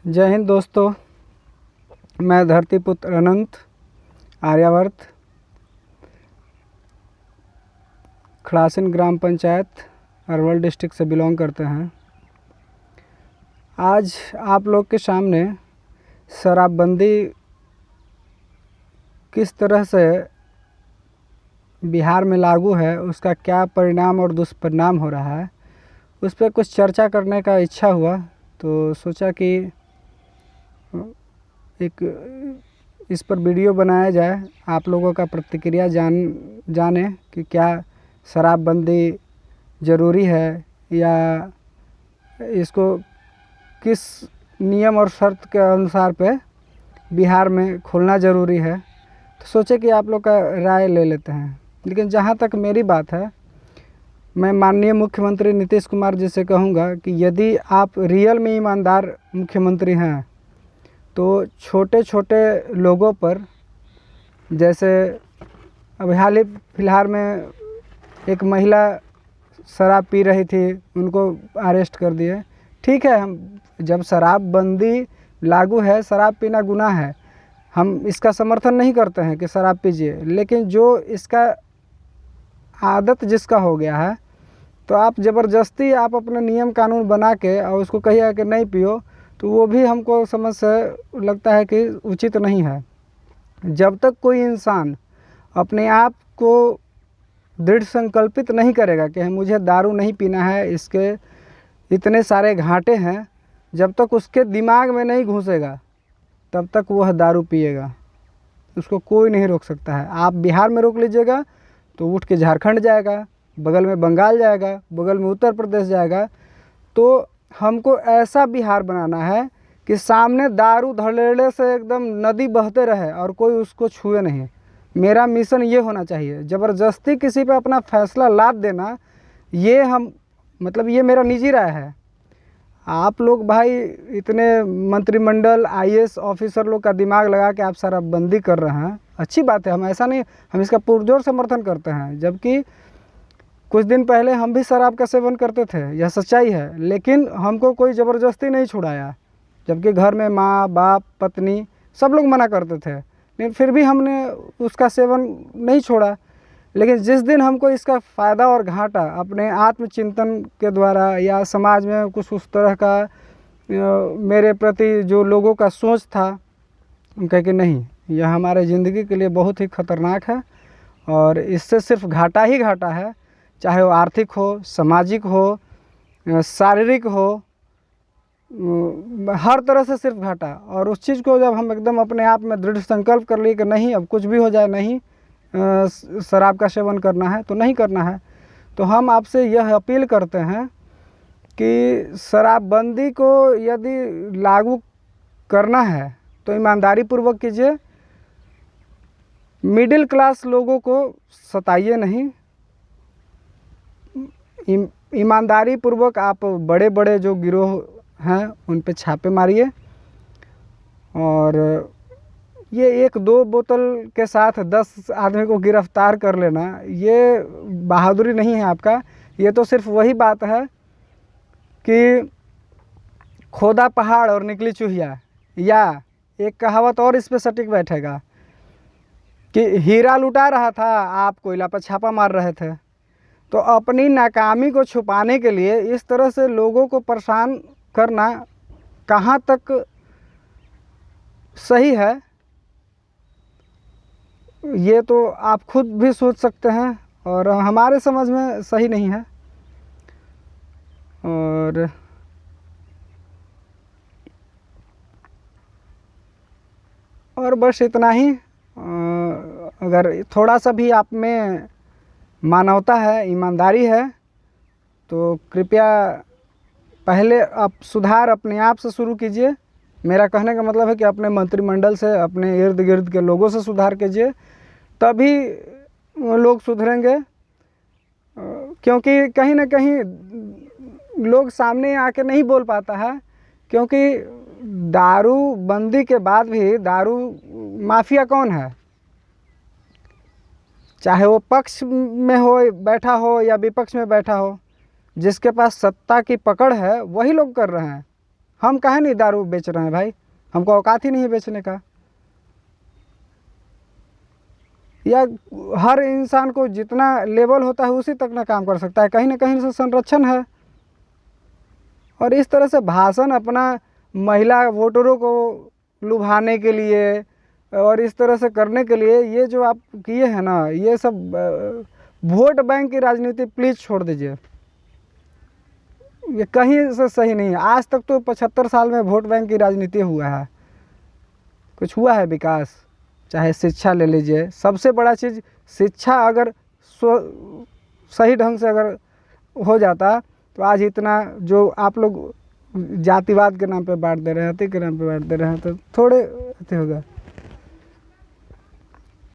जय हिंद दोस्तों, मैं धरतीपुत्र अनंत आर्यावर्त खड़ासिन ग्राम पंचायत अरवल डिस्ट्रिक्ट से बिलोंग करते हैं। आज आप लोग के सामने शराबबंदी किस तरह से बिहार में लागू है, उसका क्या परिणाम और दुष्परिणाम हो रहा है, उस पर कुछ चर्चा करने का इच्छा हुआ। तो सोचा कि एक इस पर वीडियो बनाया जाए, आप लोगों का प्रतिक्रिया जाने कि क्या शराबबंदी ज़रूरी है या इसको किस नियम और शर्त के अनुसार पे बिहार में खोलना ज़रूरी है। तो सोचे कि आप लोग का राय ले लेते हैं। लेकिन जहाँ तक मेरी बात है, मैं माननीय मुख्यमंत्री नीतीश कुमार जी से कहूँगा कि यदि आप रियल में ईमानदार मुख्यमंत्री हैं तो छोटे छोटे लोगों पर, जैसे अभी हाल ही फिलहाल में एक महिला शराब पी रही थी, उनको अरेस्ट कर दिए। ठीक है, हम जब शराबबंदी लागू है, शराब पीना गुनाह है, हम इसका समर्थन नहीं करते हैं कि शराब पीजिए। लेकिन जो इसका आदत जिसका हो गया है, तो आप ज़बरदस्ती आप अपने नियम कानून बना के और उसको कहिए कि नहीं पियो, तो वो भी हमको समझ से लगता है कि उचित नहीं है। जब तक कोई इंसान अपने आप को दृढ़ संकल्पित नहीं करेगा कि मुझे दारू नहीं पीना है, इसके इतने सारे घाटे हैं, जब तक उसके दिमाग में नहीं घुसेगा तब तक वह दारू पिएगा। उसको कोई नहीं रोक सकता है। आप बिहार में रोक लीजिएगा तो उठ के झारखंड जाएगा, बगल में बंगाल जाएगा, बगल में उत्तर प्रदेश जाएगा। तो हमको ऐसा बिहार बनाना है कि सामने दारू धड़ल्ले से एकदम नदी बहते रहे और कोई उसको छुए नहीं। मेरा मिशन ये होना चाहिए। ज़बरदस्ती किसी पे अपना फैसला लाद देना, ये ये मेरा निजी राय है। आप लोग भाई इतने मंत्रिमंडल आईएएस ऑफिसर लोग का दिमाग लगा के आप शराबबंदी कर रहे हैं, अच्छी बात है, हम ऐसा नहीं, हम इसका पुरजोर समर्थन करते हैं। जबकि कुछ दिन पहले हम भी शराब का सेवन करते थे, यह सच्चाई है, लेकिन हमको कोई ज़बरदस्ती नहीं छुड़ाया। जबकि घर में माँ बाप पत्नी सब लोग मना करते थे, लेकिन फिर भी हमने उसका सेवन नहीं छोड़ा। लेकिन जिस दिन हमको इसका फ़ायदा और घाटा अपने आत्मचिंतन के द्वारा या समाज में कुछ उस तरह का मेरे प्रति जो लोगों का सोच था, हम कहे कि नहीं, यह हमारे ज़िंदगी के लिए बहुत ही ख़तरनाक है और इससे सिर्फ घाटा ही घाटा है, चाहे वो आर्थिक हो, सामाजिक हो, शारीरिक हो, हर तरह से सिर्फ घाटा। और उस चीज़ को जब हम एकदम अपने आप में दृढ़ संकल्प कर लिए कि नहीं, अब कुछ भी हो जाए, नहीं शराब का सेवन करना है तो नहीं करना है, तो हम आपसे यह अपील करते हैं कि शराबबंदी को यदि लागू करना है तो ईमानदारी पूर्वक कीजिए। मिडिल क्लास लोगों को सताइए नहीं, ईमानदारी पूर्वक आप बड़े बड़े जो गिरोह हैं उन पे छापे मारिए। और ये 1-2 बोतल के साथ 10 आदमी को गिरफ्तार कर लेना, ये बहादुरी नहीं है आपका। ये तो सिर्फ वही बात है कि खोदा पहाड़ और निकली चूहिया, या एक कहावत और इस पे सटीक बैठेगा कि हीरा लुटा रहा था, आप कोयला पर छापा मार रहे थे। तो अपनी नाकामी को छुपाने के लिए इस तरह से लोगों को परेशान करना कहाँ तक सही है, ये तो आप खुद भी सोच सकते हैं और हमारे समझ में सही नहीं है। और बस इतना ही। अगर थोड़ा सा भी आप में मानवता है, ईमानदारी है, तो कृपया पहले आप सुधार अपने आप से शुरू कीजिए। मेरा कहने का मतलब है कि अपने मंत्रिमंडल से, अपने इर्द गिर्द के लोगों से सुधार कीजिए, तभी लोग सुधरेंगे। क्योंकि कहीं ना कहीं लोग सामने आके नहीं बोल पाता है, क्योंकि दारू बंदी के बाद भी दारू माफिया कौन है, चाहे वो पक्ष में हो बैठा हो या विपक्ष में बैठा हो, जिसके पास सत्ता की पकड़ है वही लोग कर रहे हैं। हम काहे नहीं दारू बेच रहे हैं भाई, हमको औकात ही नहीं है बेचने का। या हर इंसान को जितना लेवल होता है उसी तक ना काम कर सकता है, कहीं ना कहीं से संरक्षण है। और इस तरह से भाषण अपना महिला वोटरों को लुभाने के लिए और इस तरह से करने के लिए ये जो आप किए हैं ना, ये सब वोट बैंक की राजनीति प्लीज़ छोड़ दीजिए, ये कहीं से सही नहीं है। आज तक तो 75 साल में वोट बैंक की राजनीति हुआ है, कुछ हुआ है विकास? चाहे शिक्षा ले लीजिए, सबसे बड़ा चीज़ शिक्षा अगर सही ढंग से अगर हो जाता तो आज इतना जो आप लोग जातिवाद के नाम पे बांट दे रहे हैं, के नाम पे बांट दे रहे हैं, तो थोड़े होगा।